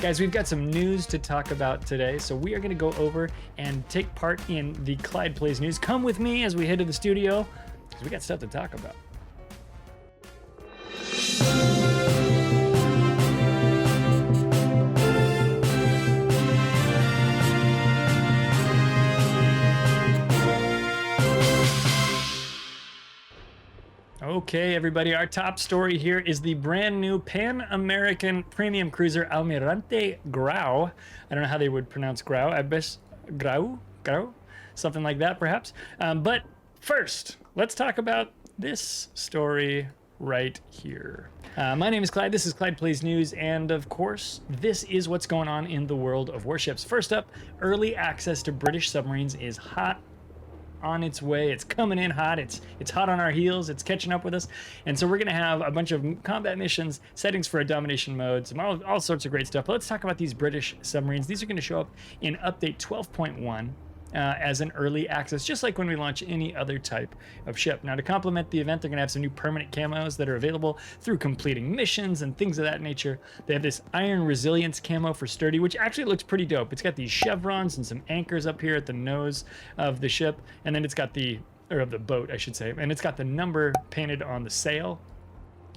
Guys, we've got some news to talk about today, so we are going to go over and take part in the Clyde Plays News. Come with me as we head to the studio, because we got stuff to talk about. Okay, everybody, our top story here is the brand new Pan-American premium cruiser Almirante Grau. I don't know how they would pronounce Grau. I guess Grau? Something like that, perhaps. But first, let's talk about this story right here. My name is Clyde. This is Clyde Plays News, and of course, this is what's going on in the world of warships. First up, early access to British submarines is hot on its way. It's coming in hot. It's hot on our heels. It's catching up with us. And so we're going to have a bunch of combat missions, settings for a domination mode, some all sorts of great stuff. But let's talk about these British submarines. These are going to show up in update 12.1 as an early access, just like when we launch any other type of ship. Now, to complement the event, they're going to have some new permanent camos that are available through completing missions and things of that nature. They have this iron resilience camo for sturdy, which actually looks pretty dope. It's got these chevrons and some anchors up here at the nose of the ship, and then it's got or of the boat, I should say, and it's got the number painted on the sail,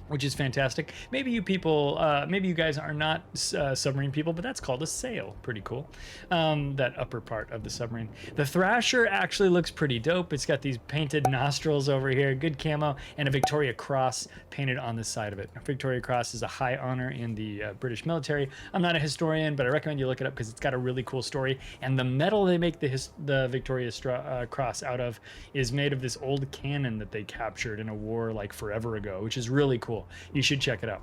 which is fantastic. Maybe you people, maybe you guys are not submarine people, but that's called a sail. Pretty cool. That upper part of the submarine. The Thrasher actually looks pretty dope. It's got these painted nostrils over here, good camo, and a Victoria Cross painted on the side of it. A Victoria Cross is a high honor in the British military. I'm not a historian, but I recommend you look it up because it's got a really cool story. And the metal they make the Victoria Cross out of is made of this old cannon that they captured in a war like forever ago, which is really cool. You should check it out.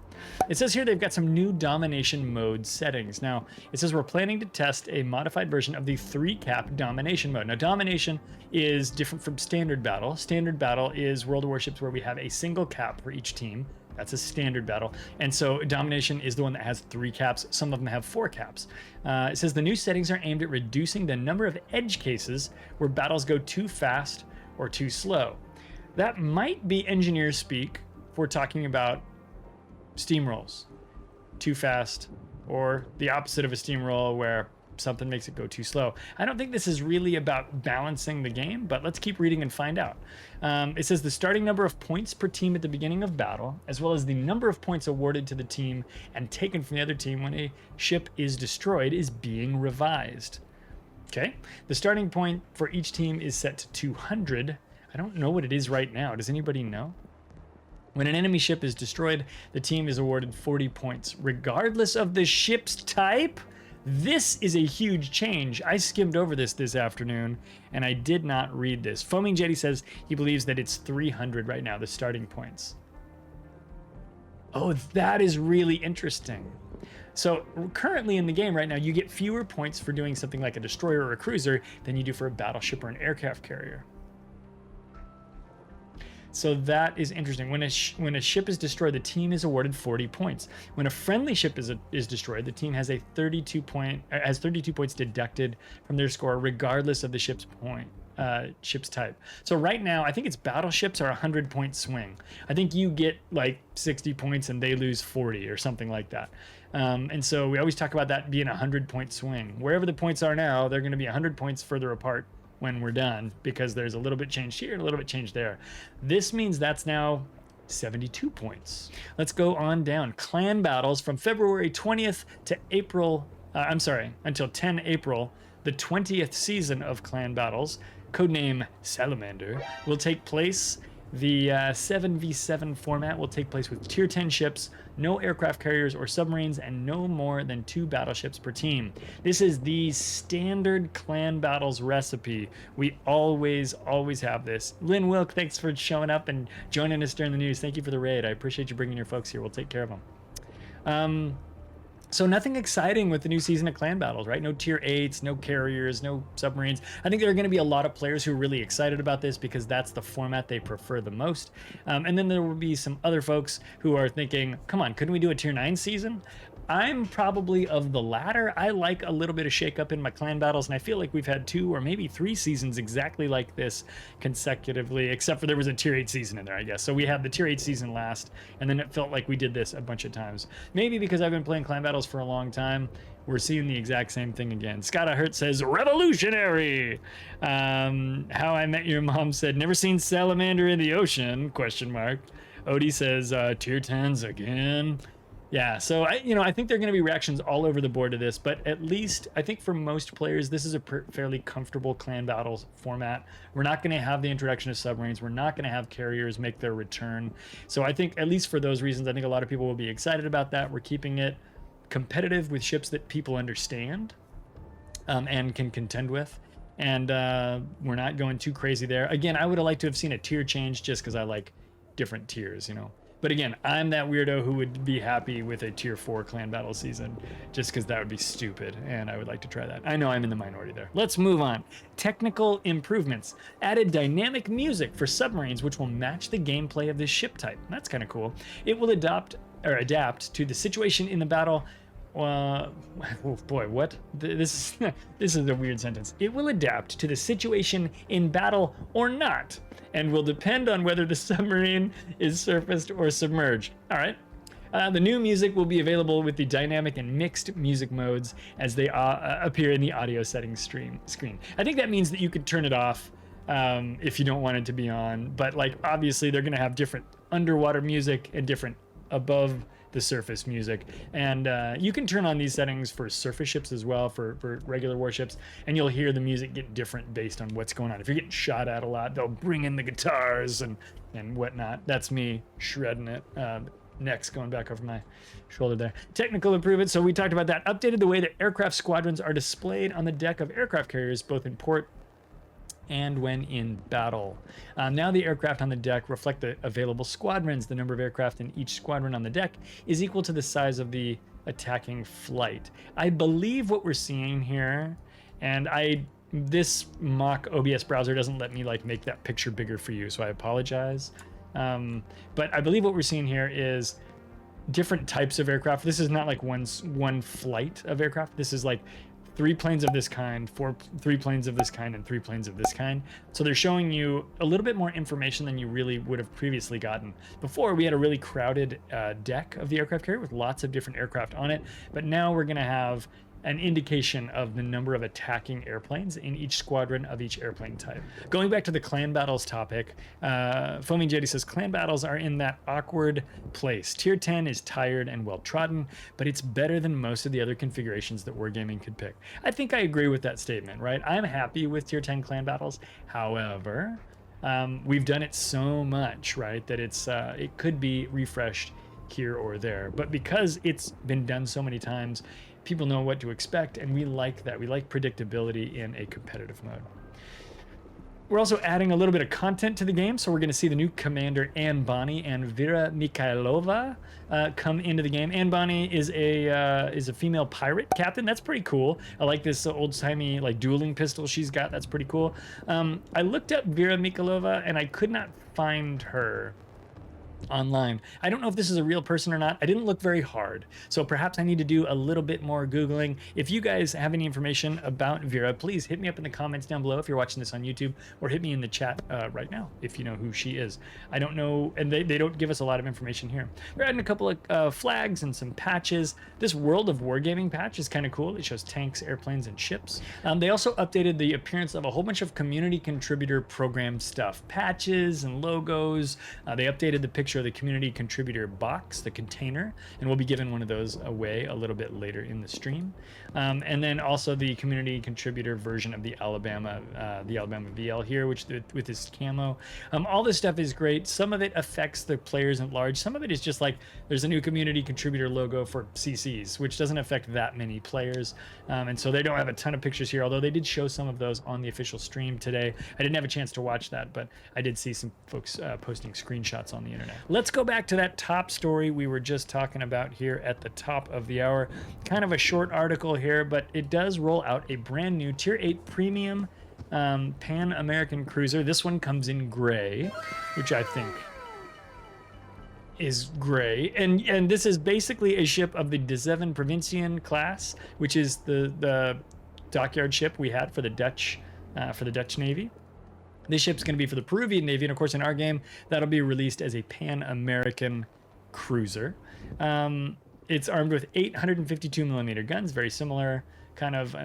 It says here they've got some new domination mode settings. Now, it says we're planning to test a modified version of the 3-cap domination mode. Now, domination is different from standard battle. Standard battle is World of Warships where we have a single cap for each team. That's a standard battle. And so domination is the one that has 3 caps. Some of them have 4 caps. It says the new settings are aimed at reducing the number of edge cases where battles go too fast or too slow. That might be engineer speak. We're talking about steamrolls, too fast, or the opposite of a steamroll where something makes it go too slow. I don't think this is really about balancing the game, but let's keep reading and find out. It says the starting number of points per team at the beginning of battle, as well as the number of points awarded to the team and taken from the other team when a ship is destroyed, is being revised. Okay, the starting point for each team is set to 200. I don't know what it is right now. Does anybody know? When an enemy ship is destroyed, the team is awarded 40 points, regardless of the ship's type. This is a huge change. I skimmed over this afternoon, and I did not read this. Foaming Jetty says he believes that it's 300 right now, the starting points. Oh, that is really interesting. So currently in the game right now, you get fewer points for doing something like a destroyer or a cruiser than you do for a battleship or an aircraft carrier. So that is interesting. When a ship is destroyed, the team is awarded 40 points. When a friendly ship is destroyed, the team has 32 points deducted from their score, regardless of the ship's type. So right now, I think it's battleships are a 100-point swing. I think you get like 60 points and they lose 40 or something like that. And so we always talk about that being a 100-point swing. Wherever the points are now, they're going to be 100 points further apart when we're done, because there's a little bit changed here and a little bit changed there. This means that's now 72 points. Let's go on down. Clan battles from February 20th to until 10 April, the 20th season of Clan battles, codename Salamander, will take place. The 7v7 format will take place with tier 10 ships, no aircraft carriers or submarines, and no more than 2 battleships per team. This is the standard clan battles recipe. We always have this. Lynn Wilk, thanks for showing up and joining us during the news. Thank you for the raid. I appreciate you bringing your folks here. We'll take care of them. So nothing exciting with the new season of Clan Battles, right? No tier 8s, no carriers, no submarines. I think there are going to be a lot of players who are really excited about this because that's the format they prefer the most. And then there will be some other folks who are thinking, come on, couldn't we do a tier 9 season? I'm probably of the latter. I like a little bit of shakeup in my clan battles, and I feel like we've had 2 or maybe 3 seasons exactly like this consecutively, except for there was a tier 8 season in there, I guess. So we had the tier 8 season last, and then it felt like we did this a bunch of times. Maybe because I've been playing clan battles for a long time, we're seeing the exact same thing again. Scott Hurt says, revolutionary! How I Met Your Mom said, never seen salamander in the ocean, question mark. Odie says, tier 10s again. Yeah, so I think there are going to be reactions all over the board to this, but at least I think for most players, this is a fairly comfortable clan battles format. We're not going to have the introduction of submarines. We're not going to have carriers make their return. So I think, at least for those reasons, I think a lot of people will be excited about that. We're keeping it competitive with ships that people understand and can contend with. And we're not going too crazy there. Again, I would have liked to have seen a tier change just because I like different tiers, But again, I'm that weirdo who would be happy with a tier 4 clan battle season just because that would be stupid and I would like to try that. I know I'm in the minority there. Let's move on. Technical improvements. Added dynamic music for submarines which will match the gameplay of this ship type. That's kind of cool. It will adapt to the situation in the battle. Oh boy, what? This is a weird sentence. It will adapt to the situation in battle or not, and will depend on whether the submarine is surfaced or submerged. All right. The new music will be available with the dynamic and mixed music modes as they appear in the audio settings screen. I think that means that you could turn it off if you don't want it to be on, but like obviously they're going to have different underwater music and different above the surface music, and you can turn on these settings for surface ships as well, for regular warships, and you'll hear the music get different based on what's going on. If you're getting shot at a lot, they'll bring in the guitars and whatnot. That's me shredding it. Next, going back over my shoulder there. Technical improvements, so we talked about that. Updated the way that aircraft squadrons are displayed on the deck of aircraft carriers, both in port and when in battle. Now the aircraft on the deck reflect the available squadrons. The number of aircraft in each squadron on the deck is equal to the size of the attacking flight. I believe what we're seeing here, and this mock OBS browser doesn't let me like make that picture bigger for you, so I apologize. But I believe what we're seeing here is different types of aircraft. This is not like one flight of aircraft. This is like 3 planes of this kind, 3 planes of this kind, and 3 planes of this kind. So they're showing you a little bit more information than you really would have previously gotten. Before, we had a really crowded deck of the aircraft carrier with lots of different aircraft on it, but now we're going to have an indication of the number of attacking airplanes in each squadron of each airplane type. Going back to the clan battles topic, Foaming Jetty says, clan battles are in that awkward place. Tier 10 is tired and well-trodden, but it's better than most of the other configurations that Wargaming could pick. I think I agree with that statement, right? I'm happy with tier 10 clan battles. However, we've done it so much, right, that it could be refreshed here or there. But because it's been done so many times, people know what to expect, and we like that. We like predictability in a competitive mode. We're also adding a little bit of content to the game, so we're going to see the new commander Bonny and Vera Mikhailova come into the game. Bonny is a female pirate captain. That's pretty cool. I like this old-timey like dueling pistol she's got. That's pretty cool. I looked up Vera Mikhailova, and I could not find her online. I don't know if this is a real person or not. I didn't look very hard, so perhaps I need to do a little bit more Googling. If you guys have any information about Vera, please hit me up in the comments down below if you're watching this on YouTube, or hit me in the chat right now if you know who she is. I don't know, and they don't give us a lot of information here. We're adding a couple of flags and some patches. This World of Wargaming patch is kind of cool. It shows tanks, airplanes, and ships. They also updated the appearance of a whole bunch of community contributor program stuff, patches and logos. They updated the picture of the community contributor box, the container, and we'll be giving one of those away a little bit later in the stream. And then also the community contributor version of the Alabama VL here, which with this camo. All this stuff is great. Some of it affects the players at large. Some of it is just like there's a new community contributor logo for CCs, which doesn't affect that many players. And so they don't have a ton of pictures here, although they did show some of those on the official stream today. I didn't have a chance to watch that, but I did see some folks posting screenshots on the internet. Let's go back to that top story we were just talking about here at the top of the hour. Kind of a short article here, but it does roll out a brand new Tier 8 Premium Pan-American cruiser. This one comes in gray, which I think is gray, and this is basically a ship of the De Zeven Provinciën class, which is the dockyard ship we had for the Dutch Navy. This ship's going to be for the Peruvian Navy, and of course in our game that'll be released as a Pan-American cruiser. It's armed with 852 millimeter guns, very similar kind of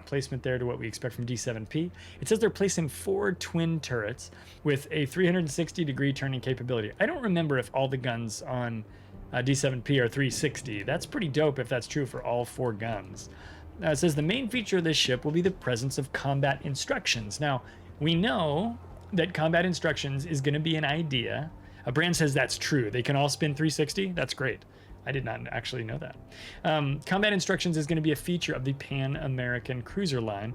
placement there to what we expect from D7P. It says they're placing 4 twin turrets with a 360-degree turning capability. I don't remember if all the guns on D7P are 360. That's pretty dope if that's true for all 4 guns. It says the main feature of this ship will be the presence of combat instructions. Now, we know that combat instructions is going to be an idea. Brand says that's true. They can all spin 360. That's great. I did not actually know that. Combat instructions is going to be a feature of the Pan-American cruiser line.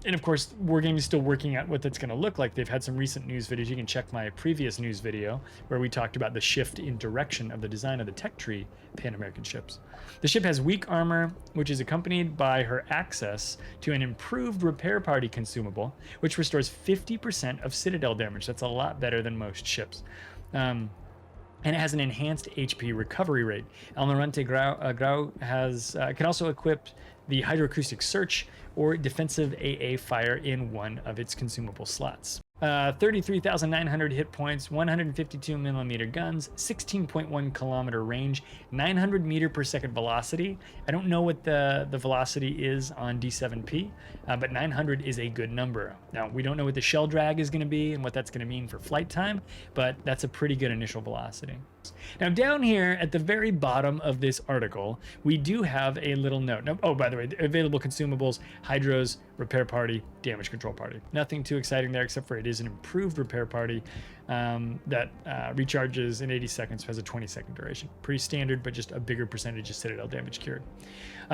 And of course, Wargaming is still working out what that's going to look like. They've had some recent news videos. You can check my previous news video where we talked about the shift in direction of the design of the tech tree Pan-American ships. The ship has weak armor, which is accompanied by her access to an improved repair party consumable, which restores 50% of citadel damage. That's a lot better than most ships. And it has an enhanced HP recovery rate. Almirante Grau can also equip the hydroacoustic search or defensive AA fire in one of its consumable slots. 33,900 hit points, 152 millimeter guns, 16.1 kilometer range, 900 meter per second velocity. I don't know what the velocity is on D7P, but 900 is a good number. Now, we don't know what the shell drag is going to be and what that's going to mean for flight time, but that's a pretty good initial velocity. Now, down here at the very bottom of this article, we do have a little note. Now, oh, by the way, available consumables, hydros, repair party, damage control party. Nothing too exciting there, except for it is an improved repair party that recharges in 80 seconds, has a 20-second duration. Pretty standard, but just a bigger percentage of citadel damage cured.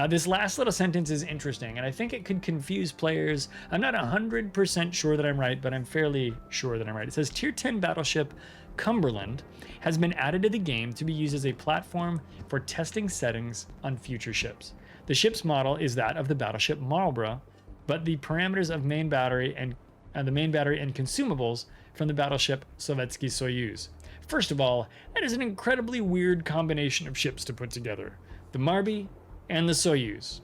This last little sentence is interesting, and I think it could confuse players. I'm not 100% sure that I'm right, but I'm fairly sure that I'm right. It says Tier 10 battleship Cumberland has been added to the game to be used as a platform for testing settings on future ships. The ship's model is that of the battleship Marlborough, but the parameters of main battery and consumables from the battleship Sovietsky Soyuz. First of all, that is an incredibly weird combination of ships to put together. The Marby and the Soyuz.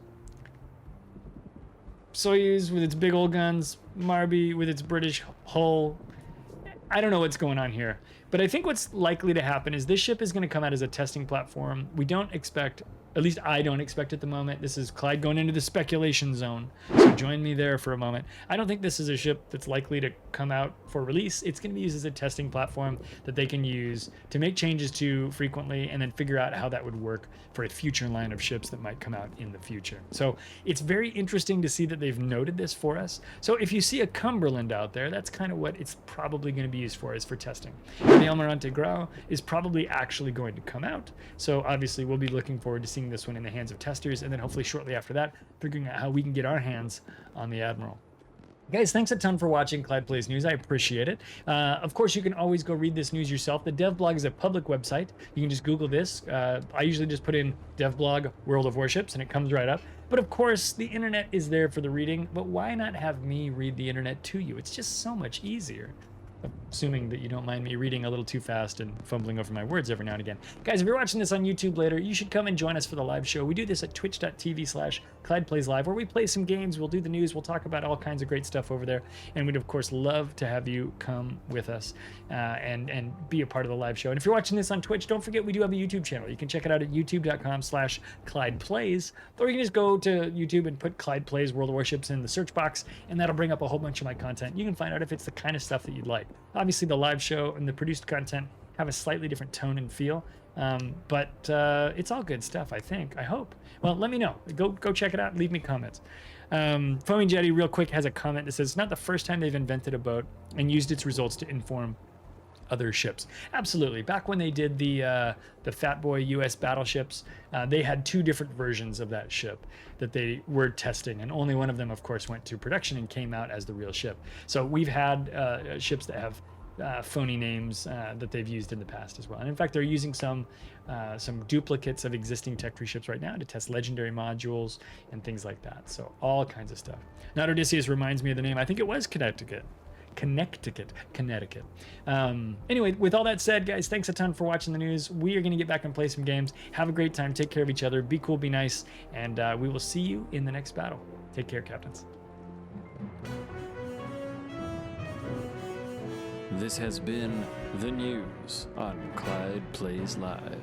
Soyuz with its big old guns, Marby with its British hull. I don't know what's going on here, but I think what's likely to happen is this ship is going to come out as a testing platform. We don't expect, at least I don't expect at the moment. This is Clyde going into the speculation zone, so join me there for a moment. I don't think this is a ship that's likely to come out for release. It's going to be used as a testing platform that they can use to make changes to frequently and then figure out how that would work for a future line of ships that might come out in the future. So it's very interesting to see that they've noted this for us. So if you see a Cumberland out there, that's kind of what it's probably going to be used for, is for testing. And the Almirante Grau is probably actually going to come out. So obviously we'll be looking forward to seeing this one in the hands of testers, and then hopefully shortly after that, figuring out how we can get our hands on the Admiral. Guys, thanks a ton for watching Clyde Plays News. I appreciate it. Of course, you can always go read this news yourself. The dev blog is a public website. You can just Google this. I usually just put in dev blog World of Warships, and it comes right up. But of course, the internet is there for the reading, but why not have me read the internet to you? It's just so much easier. Assuming that you don't mind me reading a little too fast and fumbling over my words every now and again. Guys, if you're watching this on YouTube later, you should come and join us for the live show. We do this at twitch.tv/ClydePlaysLive, where we play some games, we'll do the news, we'll talk about all kinds of great stuff over there, and we'd of course love to have you come with us and be a part of the live show. And if you're watching this on Twitch, don't forget we do have a YouTube channel. You can check it out at youtube.com/ClydePlays, or you can just go to YouTube and put Clyde Plays World of Warships in the search box, and that'll bring up a whole bunch of my content. You can find out if it's the kind of stuff that you'd like. Obviously, the live show and the produced content have a slightly different tone and feel, but it's all good stuff, I think. I hope. Well, let me know. Go check it out. Leave me comments. Foaming Jetty, real quick, has a comment that says, it's not the first time they've invented a boat and used its results to inform other ships. Absolutely. Back when they did the Fat Boy US battleships, they had 2 different versions of that ship that they were testing, and only one of them, of course, went to production and came out as the real ship. So we've had ships that have phony names that they've used in the past as well. And in fact, they're using some duplicates of existing tech tree ships right now to test legendary modules and things like that. So all kinds of stuff. Not Odysseus reminds me of the name. I think it was Connecticut. Connecticut. Anyway, with all that said, guys, thanks a ton for watching the news. We are going to get back and play some games. Have a great time. Take care of each other. Be cool, be nice. And we will see you in the next battle. Take care, captains. This has been the news on Clyde Plays Live.